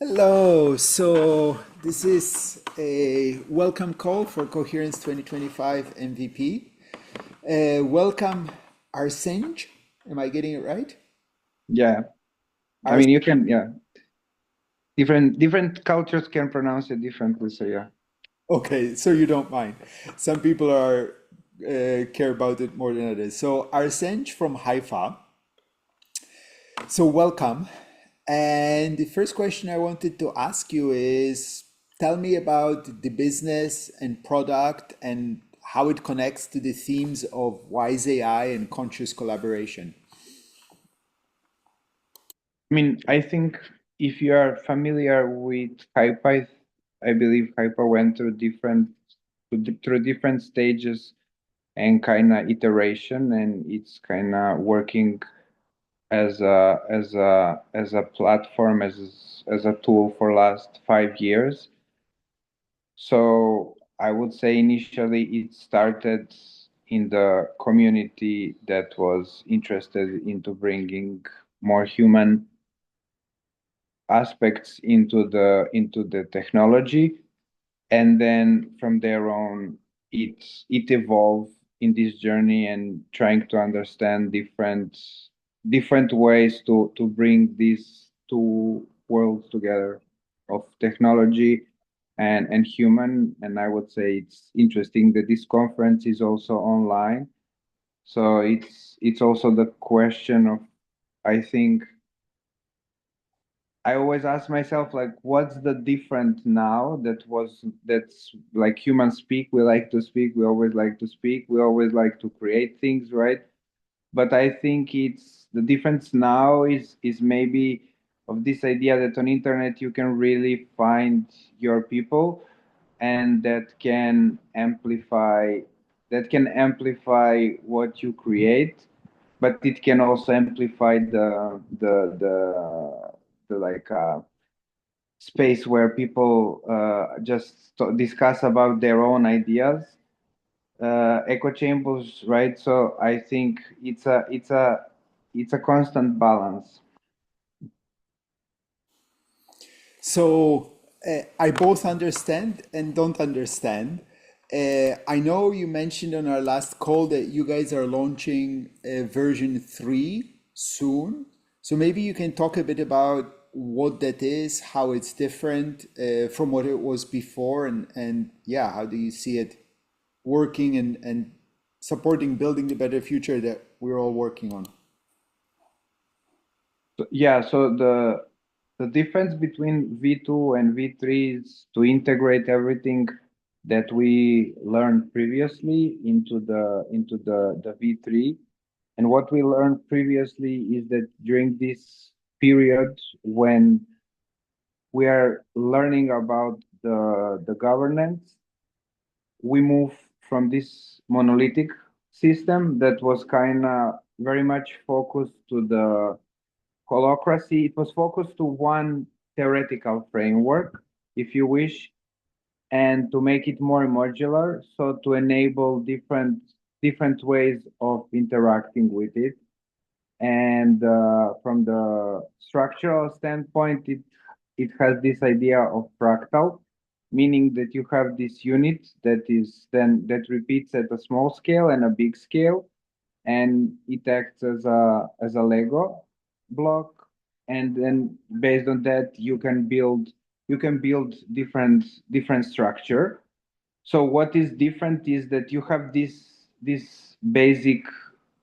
Hello. So this is a welcome call for Coherence 2025 MVP. Welcome, Arsenije. Am I getting it right? Yeah, I Ars mean you can, yeah. Different cultures can pronounce it differently, so yeah. okay, so you don't mind. Some people are care about it more than others. So Arsenije from Haifa. So welcome. And the first question I wanted to ask you is tell me about the business and product and how it connects to the themes of wise AI and conscious collaboration. I mean, I think if you are familiar with Hypa, I believe Hypa went through through different stages and kind of iteration, and it's kind of working as a platform as a tool for last 5 years. So I would say initially it started in the community that was interested into bringing more human aspects into the technology, and then from there on it evolved in this journey and trying to understand different ways to bring these two worlds together of technology and human. And I would say it's interesting that this conference is also online, so it's also the question of, I think, I always ask myself, like, what's the different now that's like humans speak, we like to speak, we always like to speak, we always like to create things, right? But I think it's the difference now is maybe of this idea that on internet you can really find your people, and that can amplify what you create, but it can also amplify the like space where people just discuss about their own ideas, echo chambers, right? So I think it's a constant balance. So I both understand and don't understand. I know you mentioned on our last call that you guys are launching version 3 soon. So maybe you can talk a bit about what that is, how it's different from what it was before, and yeah, how do you see it working and supporting building the better future that we're all working on? Yeah, so the difference between V2 and V3 is to integrate everything that we learned previously into the V3. And what we learned previously is that during this period when we are learning about the governance, we move from this monolithic system that was kind of very much focused to the holacracy. It was focused to one theoretical framework, if you wish, and to make it more modular, so to enable different ways of interacting with it. And from the structural standpoint, it has this idea of fractal, meaning that you have this unit that repeats at a small scale and a big scale, and it acts as a Lego block. And then based on that, you can build different structure. So what is different is that you have this basic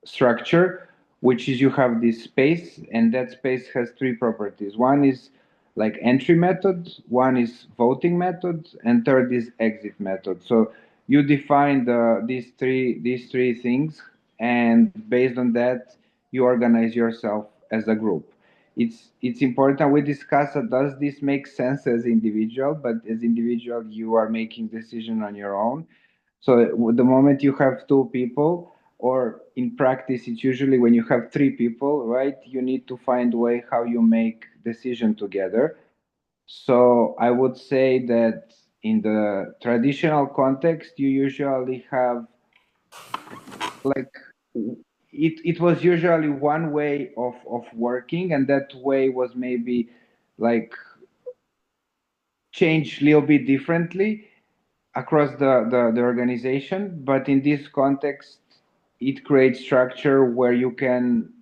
structure, which is you have this space, and that space has three properties. One is like entry method, one is voting method, and third is exit method. So you define these three things, and based on that, you organize yourself as a group. It's important we discuss, does this make sense as individual, but as individual you are making decision on your own. So the moment you have two people, or in practice, it's usually when you have three people, right? You need to find a way how you make decision together. So I would say that in the traditional context, you usually have like it was usually one way of working, and that way was maybe like change a little bit differently across the organization, but in this context, it creates structure where you can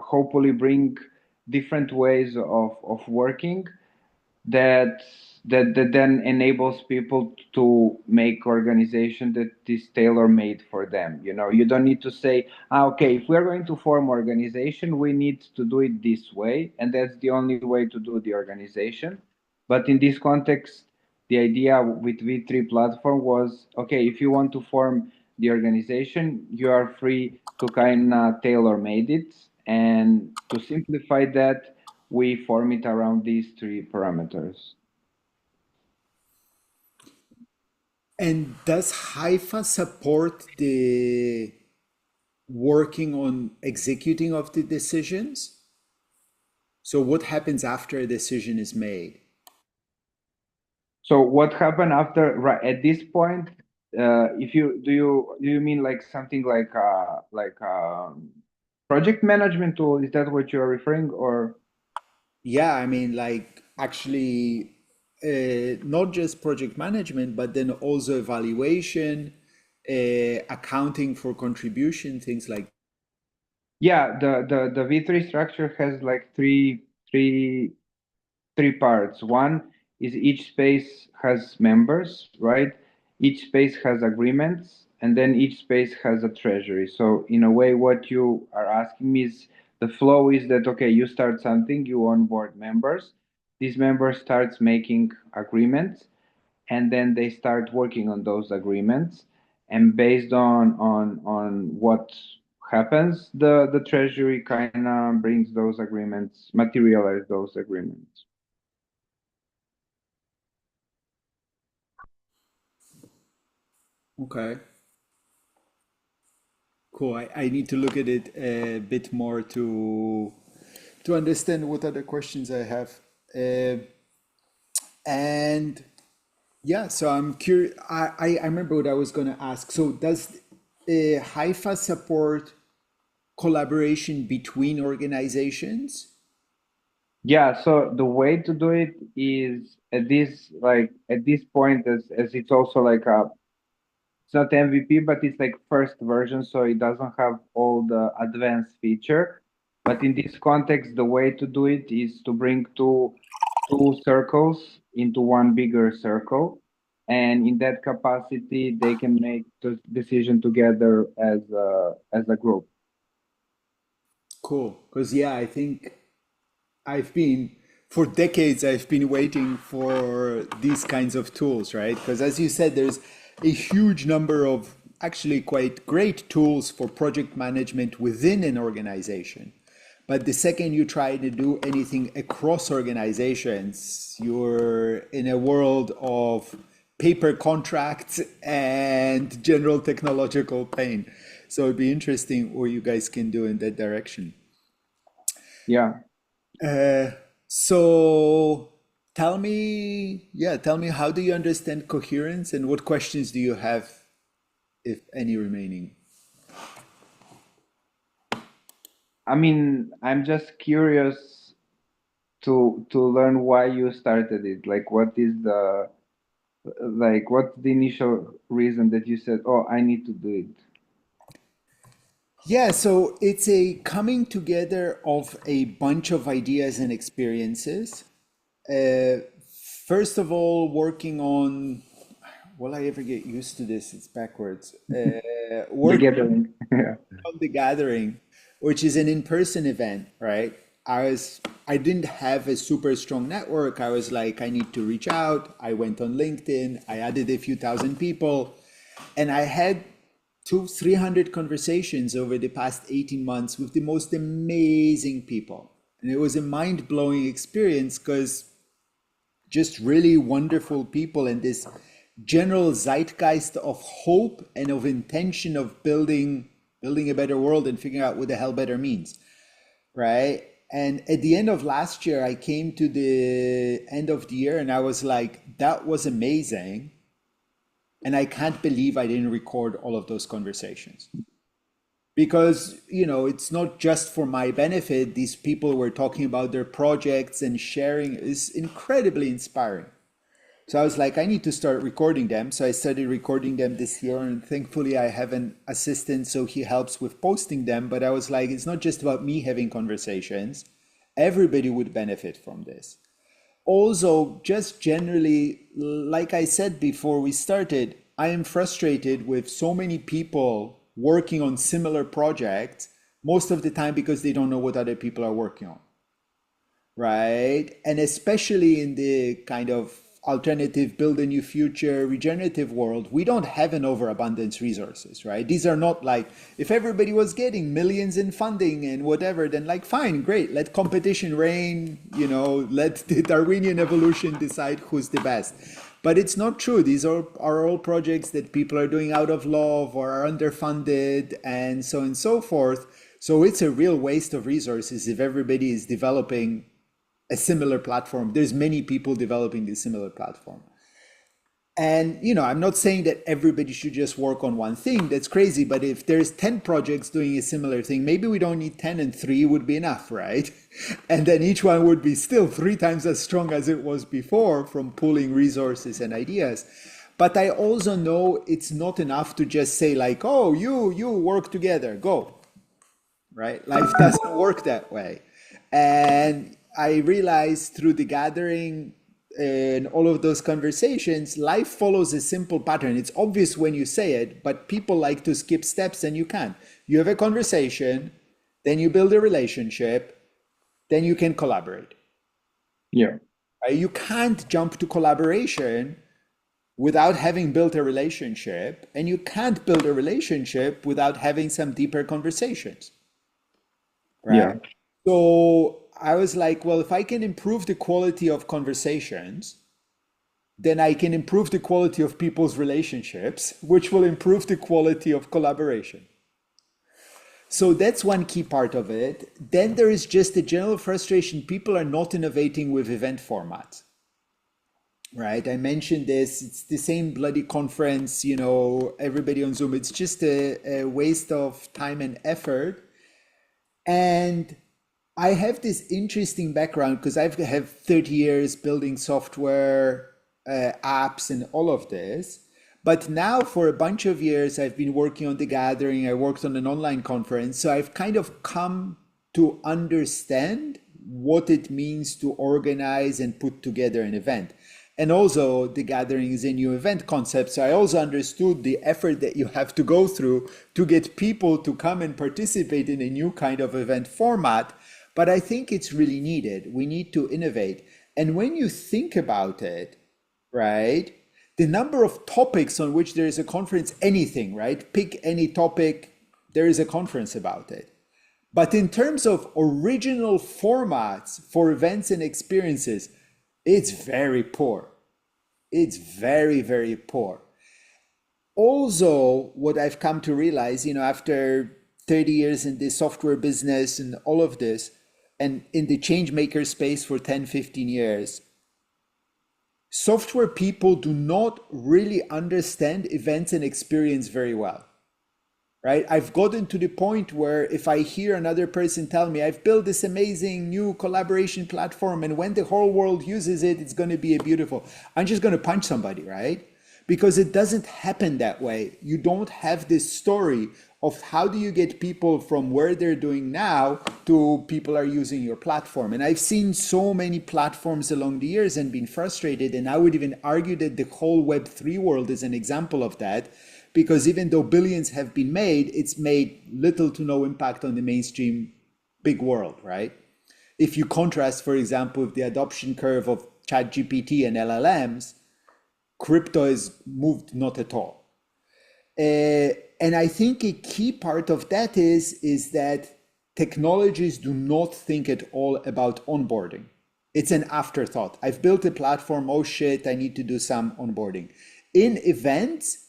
hopefully bring different ways of working that that then enables people to make organization that is tailor made for them. You know, you don't need to say, okay, if we're going to form organization, we need to do it this way, and that's the only way to do the organization. But in this context, the idea with V3 platform was, okay, if you want to form the organization, you are free to kind of tailor made it, and to simplify that, we form it around these three parameters. And does Haifa support the working on executing of the decisions? So what happens after a decision is made? So what happened after, right at this point? If you do you mean like something like project management tool? Is that what you are referring, or? Yeah, I mean, like actually, not just project management, but then also evaluation, accounting for contribution, things like. Yeah, the V3 structure has like three parts. One is each space has members, right? Each space has agreements, and then each space has a treasury. So in a way, what you are asking me is the flow is that, okay, you start something, you onboard members. These members starts making agreements, and then they start working on those agreements. And based on what happens, the treasury kind of brings those agreements, materialize those agreements. Okay, cool. I need to look at it a bit more to understand what other questions I have. Uh, and yeah, so I'm curious. I remember what I was going to ask. So does Haifa support collaboration between organizations? Yeah, so the way to do it is at this point, as it's also like a, it's not MVP, but it's like first version, so it doesn't have all the advanced feature. But in this context, the way to do it is to bring two circles into one bigger circle, and in that capacity, they can make the decision together as a group. Cool. Because yeah, I think I've been for decades I've been waiting for these kinds of tools, right? Because as you said, there's a huge number of actually quite great tools for project management within an organization. But the second you try to do anything across organizations, you're in a world of paper contracts and general technological pain. So it'd be interesting what you guys can do in that direction. Yeah. Uh, so tell me, how do you understand coherence and what questions do you have, if any, remaining? I mean, I'm just curious to learn why you started it. Like, what's the initial reason that you said, "Oh, I need to do it"? Yeah, so it's a coming together of a bunch of ideas and experiences. Uh, First of all, working on, will I ever get used to this? It's backwards. The Working gathering. Yeah. on the gathering, which is an in-person event, right? I didn't have a super strong network. I was like, I need to reach out. I went on LinkedIn. I added a few thousand people, and I had 300 conversations over the past 18 months with the most amazing people. And it was a mind-blowing experience because just really wonderful people and this general zeitgeist of hope and of intention of building a better world and figuring out what the hell better means, right? And at the end of last year, I came to the end of the year and I was like, that was amazing. And I can't believe I didn't record all of those conversations. Because, it's not just for my benefit. These people were talking about their projects and sharing is incredibly inspiring. So I was like, I need to start recording them. So I started recording them this year, and thankfully I have an assistant, so he helps with posting them. But I was like, it's not just about me having conversations. Everybody would benefit from this. Also, just generally, like I said before we started, I am frustrated with so many people working on similar projects most of the time because they don't know what other people are working on, right? And especially in the kind of alternative, build a new future, regenerative world, we don't have an overabundance resources, right? These are not like, if everybody was getting millions in funding and whatever, then like, fine, great, let competition reign, let the Darwinian evolution decide who's the best. But it's not true. These are all projects that people are doing out of love or are underfunded and so on and so forth. So it's a real waste of resources if everybody is developing a similar platform. There's many people developing this similar platform. And, I'm not saying that everybody should just work on one thing. That's crazy. But if there's 10 projects doing a similar thing, maybe we don't need 10 and 3 would be enough, right? And then each one would be still 3 times as strong as it was before from pooling resources and ideas. But I also know it's not enough to just say like, oh, you work together, go, right? Life doesn't work that way. And I realized through the gathering and all of those conversations, life follows a simple pattern. It's obvious when you say it, but people like to skip steps and you can't. You have a conversation, then you build a relationship, then you can collaborate. Yeah. You can't jump to collaboration without having built a relationship, and you can't build a relationship without having some deeper conversations, right? Yeah. So I was like, well, if I can improve the quality of conversations, then I can improve the quality of people's relationships, which will improve the quality of collaboration. So that's one key part of it. Then there is just a general frustration. People are not innovating with event formats, right? I mentioned this. It's the same bloody conference, everybody on Zoom. It's just a waste of time and effort. And I have this interesting background because I have 30 years building software, apps, and all of this. But now for a bunch of years, I've been working on the gathering. I worked on an online conference. So I've kind of come to understand what it means to organize and put together an event. And also the gathering is a new event concept. So I also understood the effort that you have to go through to get people to come and participate in a new kind of event format. But I think it's really needed. We need to innovate. And when you think about it, right, the number of topics on which there is a conference, anything, right? Pick any topic, there is a conference about it. But in terms of original formats for events and experiences, it's very poor. It's very, very poor. Also, what I've come to realize, after 30 years in the software business and all of this, and in the change maker space for 10, 15 years, software people do not really understand events and experience very well, right? I've gotten to the point where if I hear another person tell me, I've built this amazing new collaboration platform, and when the whole world uses it, it's going to be beautiful, I'm just going to punch somebody, right? Because it doesn't happen that way. You don't have this story of how do you get people from where they're doing now to people are using your platform. And I've seen so many platforms along the years and been frustrated. And I would even argue that the whole Web3 world is an example of that, because even though billions have been made, it's made little to no impact on the mainstream big world, right? If you contrast, for example, with the adoption curve of ChatGPT and LLMs, crypto is moved not at all. And I think a key part of that is that technologies do not think at all about onboarding. It's an afterthought. I've built a platform, oh shit, I need to do some onboarding. In events,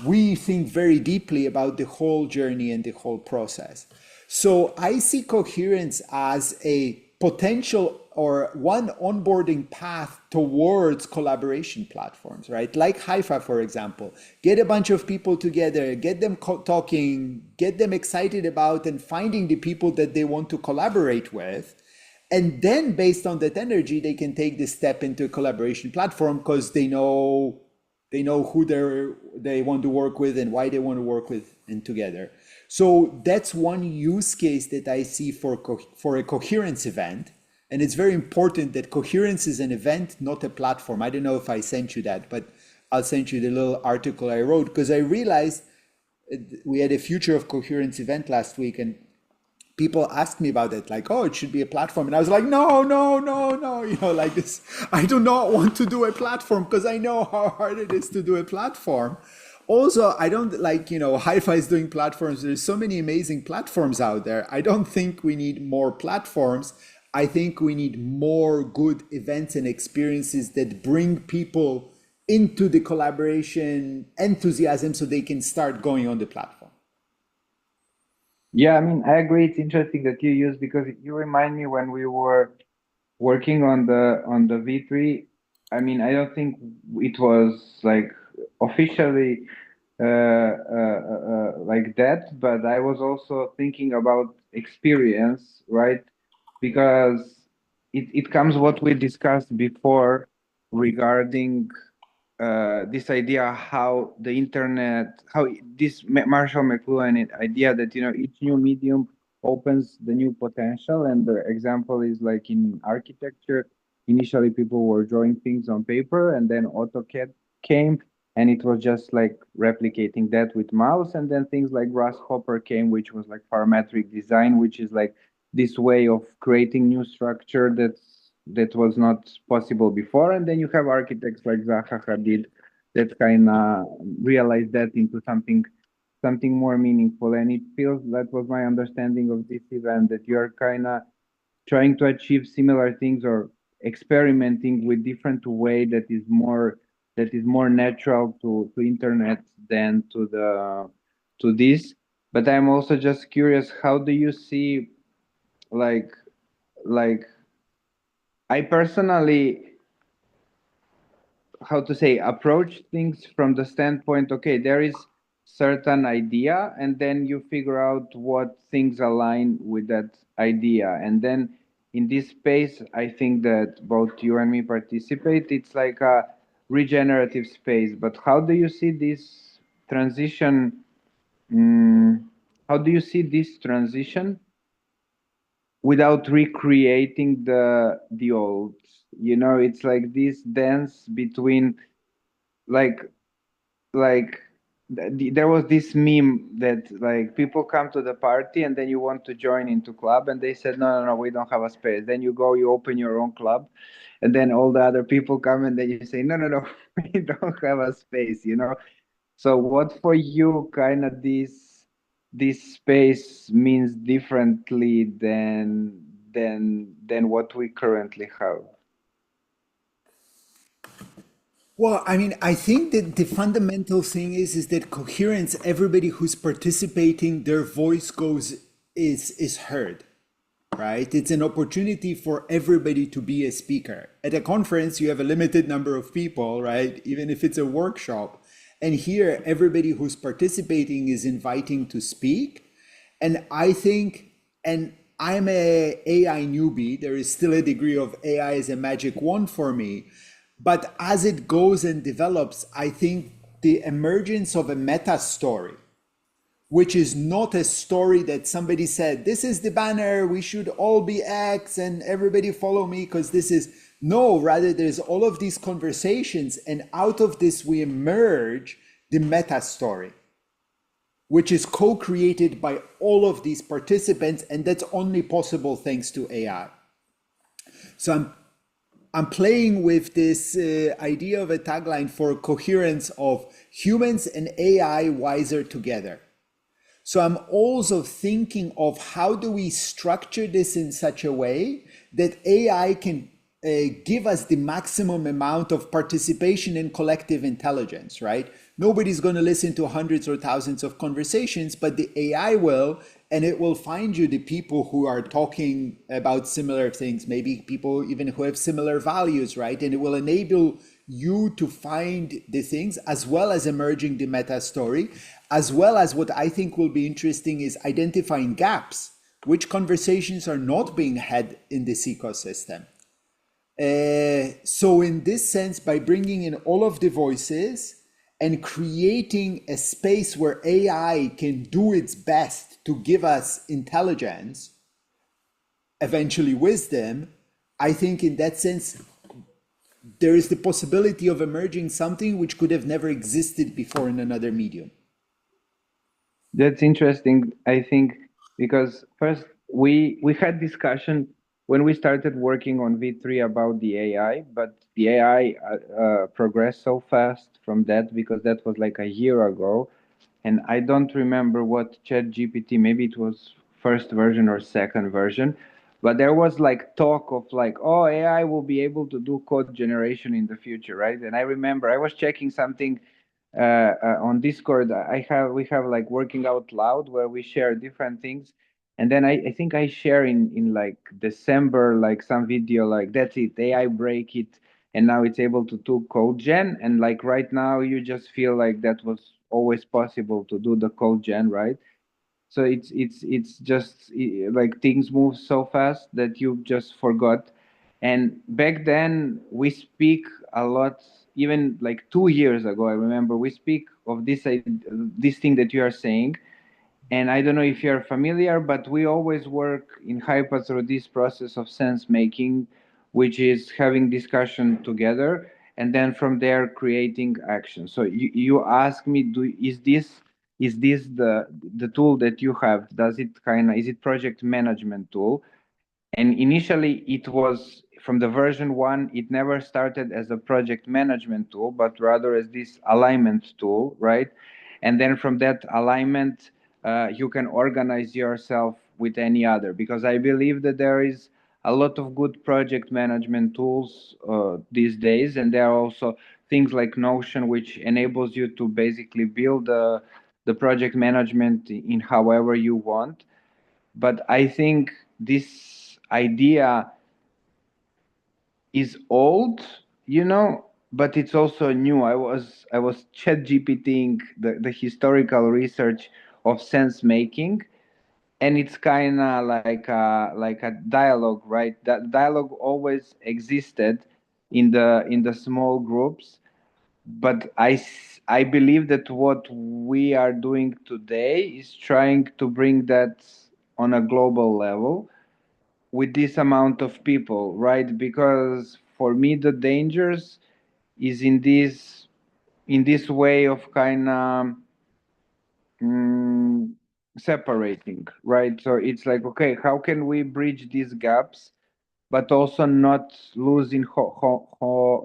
we think very deeply about the whole journey and the whole process. So I see Coherence as a potential or one onboarding path towards collaboration platforms, right? Like Hypha, for example. Get a bunch of people together, get them talking, get them excited about and finding the people that they want to collaborate with. And then based on that energy, they can take this step into a collaboration platform because they know who they want to work with and why they want to work with and together. So that's one use case that I see for a coherence event. And it's very important that coherence is an event, not a platform. I don't know if I sent you that, but I'll send you the little article I wrote because I realized we had a future of coherence event last week, and people asked me about it, like, oh, it should be a platform. And I was like, no, no, no, no, like this. I do not want to do a platform because I know how hard it is to do a platform. Also, I don't like, Hypha is doing platforms. There's so many amazing platforms out there. I don't think we need more platforms. I think we need more good events and experiences that bring people into the collaboration enthusiasm so they can start going on the platform. Yeah, I mean, I agree. It's interesting that you use, because you remind me when we were working on the V3. I mean, I don't think it was like officially like that, but I was also thinking about experience, right? Because it comes what we discussed before regarding this idea how the internet, how this Marshall McLuhan idea that each new medium opens the new potential. And the example is like in architecture. Initially, people were drawing things on paper, and then AutoCAD came, and it was just like replicating that with mouse. And then things like Grasshopper came, which was like parametric design, which is like this way of creating new structure that was not possible before. And then you have architects like Zaha Hadid that kind of realized that into something more meaningful. And it feels, that was my understanding of this event, that you're kind of trying to achieve similar things, or experimenting with different way that is more natural to internet than to this. But I'm also just curious, how do you see, like like I personally, how to say, approach things from the standpoint, okay, there is certain idea, and then you figure out what things align with that idea. And then in this space, I think that both you and me participate. It's like a regenerative space. But how do you see this transition? mm, how do you see this transition without recreating the old? It's like this dance between, like like there was this meme that, like, people come to the party, and then you want to join into club, and they said, no, no, no, we don't have a space. Then you go, you open your own club, and then all the other people come, and then you say, no, no, no, we don't have a space. So what for you kind of this space means differently than what we currently have? Well, I mean, I think that the fundamental thing is that coherence, everybody who's participating, their voice is heard, right? It's an opportunity for everybody to be a speaker. At a conference, you have a limited number of people, right? Even if it's a workshop. And here, everybody who's participating is inviting to speak. And I think, and I'm a AI newbie, there is still a degree of AI as a magic wand for me. But as it goes and develops, I think the emergence of a meta story, which is not a story that somebody said, this is the banner, we should all be X and everybody follow me because this is, no, rather there's all of these conversations, and out of this we emerge the meta story, which is co-created by all of these participants, and that's only possible thanks to AI. So I'm playing with this idea of a tagline for coherence of humans and AI wiser together. So I'm also thinking of how do we structure this in such a way that AI can give us the maximum amount of participation in collective intelligence, right? Nobody's going to listen to hundreds or thousands of conversations, but the AI will, and it will find you the people who are talking about similar things, maybe people even who have similar values, right? And it will enable you to find the things, as well as emerging the meta story, as well as what I think will be interesting is identifying gaps. which conversations are not being had in this ecosystem. So in this sense, by bringing in all of the voices and creating a space where AI can do its best to give us intelligence, eventually wisdom, I think in that sense, there is the possibility of emerging something which could have never existed before in another medium. That's interesting, I think, because first we had discussion when we started working on V3 about the AI, but the AI progressed so fast from that because that was like a year ago, and I don't remember what ChatGPT, maybe it was first version or second version, but there was like talk of like, oh, AI will be able to do code generation in the future, right? And I remember I was checking something on Discord. We have like working out loud where we share different things, and then I think I share in like December like some video like that's it, AI break it, and now it's able to do code gen, and like right now you just feel like that was always possible to do the code gen, right? So it's just like things move so fast that you just forgot. And back then we speak a lot, even like 2 years ago I remember we speak of this thing that you are saying. And I don't know if you're familiar, but we always work in Hypa through this process of sense making, which is having discussion together and then from there creating action. So you ask me, is this the tool that you have? Does it kind of is it project management tool? And initially, it was from the version one, it never started as a project management tool, but rather as this alignment tool, right? And then from that alignment, you can organize yourself with any other, because I believe that there is a lot of good project management tools these days. And there are also things like Notion, which enables you to basically build the project management in however you want. But I think this idea is old, but it's also new. I was chat GPTing the historical research of sense making, and it's kind of like a dialogue, right? That dialogue always existed in the small groups, but I believe that what we are doing today is trying to bring that on a global level with this amount of people, right? Because for me the dangers is in this way of kind of mm, separating, right? So it's like, okay, how can we bridge these gaps but also not losing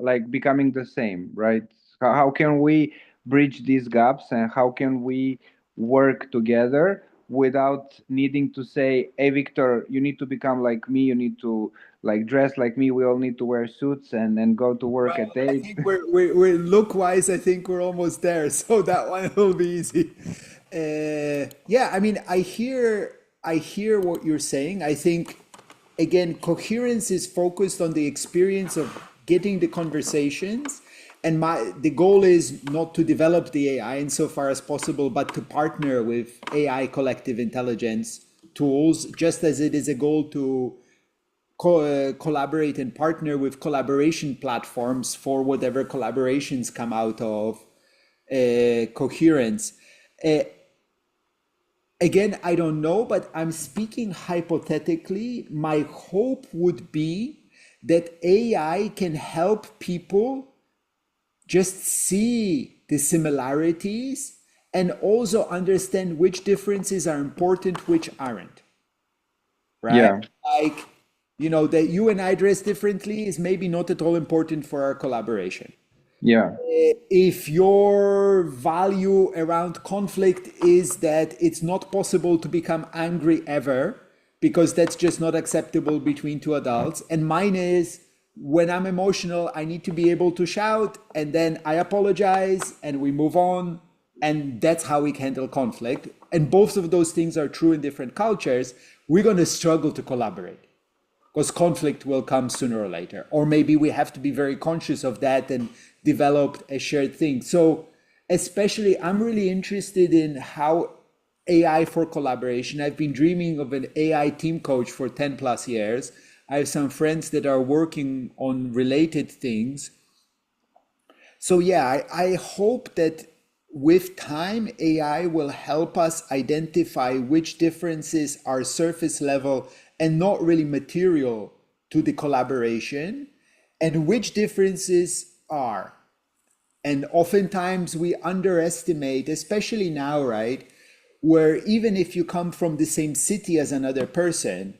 like becoming the same, right? How can we bridge these gaps, and how can we work together without needing to say, hey Victor, you need to become like me, you need to like dress like me, we all need to wear suits and go to work at I 8. think we're look wise. I think we're almost there, so that one will be easy. Yeah, I mean, I hear what you're saying. I think again, coherence is focused on the experience of getting the conversations, and the goal is not to develop the AI insofar as possible, but to partner with AI collective intelligence tools, just as it is a goal to collaborate and partner with collaboration platforms for whatever collaborations come out of coherence. Uh, Again, I don't know, but I'm speaking hypothetically. My hope would be that AI can help people just see the similarities and also understand which differences are important, which aren't, right? Yeah, Like, that you and I dress differently is maybe not at all important for our collaboration. yeah, If your value around conflict is that it's not possible to become angry ever because that's just not acceptable between two adults, and mine is when I'm emotional, I need to be able to shout and then I apologize and we move on, and that's how we handle conflict. And both of those things are true in different cultures. We're going to struggle to collaborate because conflict will come sooner or later. Or maybe we have to be very conscious of that and develop a shared thing. So, especially, I'm really interested in how AI for collaboration. I've been dreaming of an AI team coach for 10 plus years. I have some friends that are working on related things. So yeah, I hope that with time, AI will help us identify which differences are surface level and not really material to the collaboration, and which differences are. And oftentimes we underestimate, especially now, right? Where even if you come from the same city as another person,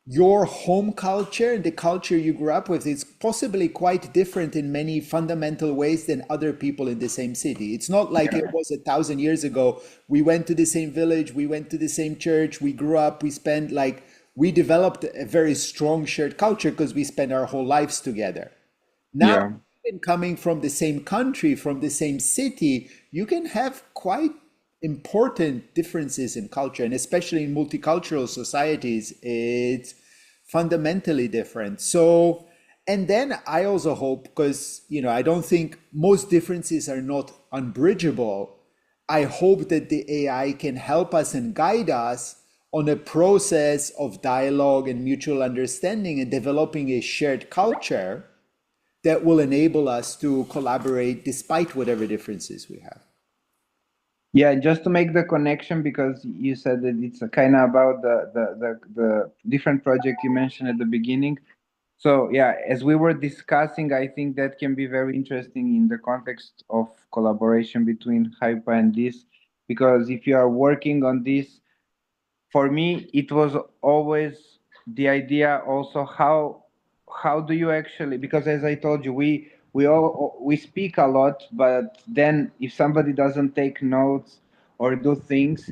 your home culture and the culture you grew up with is possibly quite different in many fundamental ways than other people in the same city. It's not like it was 1,000 years ago. We went to the same village, we went to the same church, we grew up, we spent like, we developed a very strong shared culture because we spent our whole lives together. Now, Yeah. even coming from the same country, from the same city, you can have quite important differences in culture, and especially in multicultural societies, it's fundamentally different. So, and then I also hope, because I don't think most differences are not unbridgeable. I hope that the AI can help us and guide us on a process of dialogue and mutual understanding and developing a shared culture that will enable us to collaborate despite whatever differences we have. Yeah, just to make the connection, because you said that it's a kind of about the different project you mentioned at the beginning. So yeah, as we were discussing, I think that can be very interesting in the context of collaboration between Hypa and this, because if you are working on this, for me it was always the idea also how do you actually, because as I told you, we speak a lot, but then if somebody doesn't take notes or do things,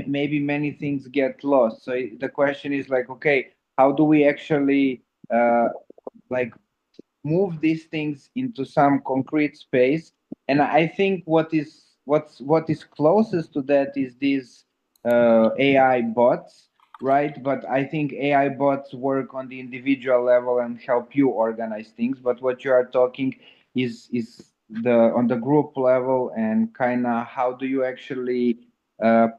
maybe many things get lost. So the question is like, okay, how do we actually like move these things into some concrete space? And I think what is closest to that is these AI bots, right? But I think AI bots work on the individual level and help you organize things. But what you are talking is the on the group level, and kind of how do you actually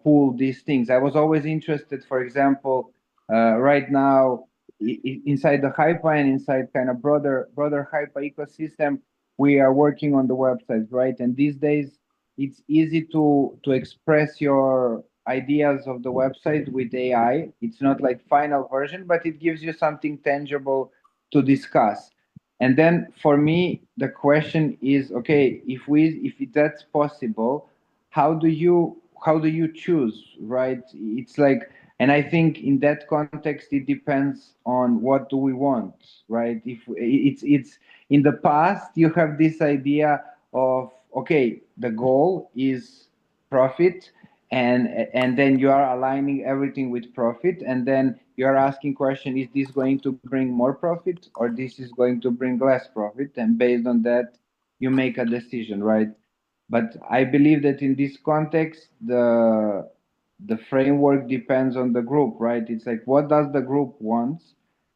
pull these things. I was always interested, for example, right now inside the Hypa and inside kind of broader Hypa ecosystem, we are working on the websites, right? And these days, it's easy to express your ideas of the website with AI. It's not like final version, but it gives you something tangible to discuss. And then for me, the question is, okay, if that's possible, how do you choose, right? It's like, and I think in that context it depends on what do we want, right? If it's in the past, you have this idea of, okay, the goal is profit, and then you are aligning everything with profit, and then you are asking question, is this going to bring more profit or this is going to bring less profit, and based on that you make a decision, right? But I believe that in this context, the framework depends on the group, right? It's like, what does the group want?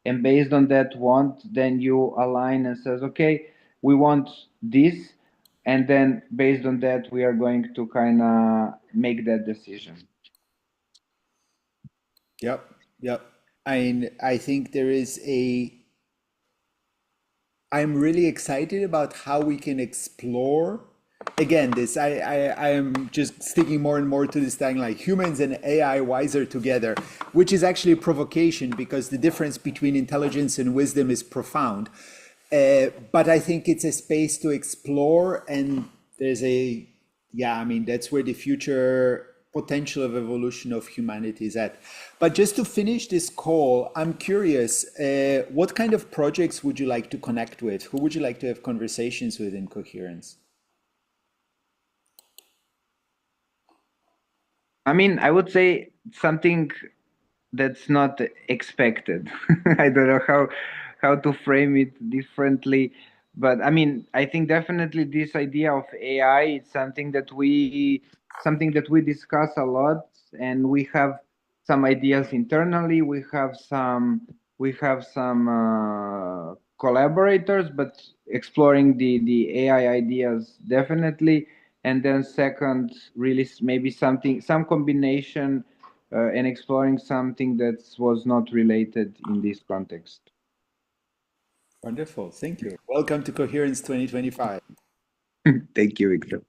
And based on that want, then you align and says, okay, we want this. And then based on that, we are going to kind of make that decision. Yep, yep. I think there is a. I'm really excited about how we can explore. Again, this I am just sticking more and more to this thing like humans and AI wiser together, which is actually a provocation because the difference between intelligence and wisdom is profound. But I think it's a space to explore, and there's a, yeah, I mean, that's where the future potential of evolution of humanity is at. But just to finish this call, I'm curious, what kind of projects would you like to connect with? Who would you like to have conversations with in Coherence? I mean, I would say something that's not expected. I don't know how to frame it differently, but I mean, I think definitely this idea of AI is something that we discuss a lot, and we have some ideas internally. We have some collaborators, but exploring the AI ideas definitely. and then second, really maybe some combination and exploring something that was not related in this context. Wonderful. Thank you. Welcome to Coherence 2025. Thank you, Victor.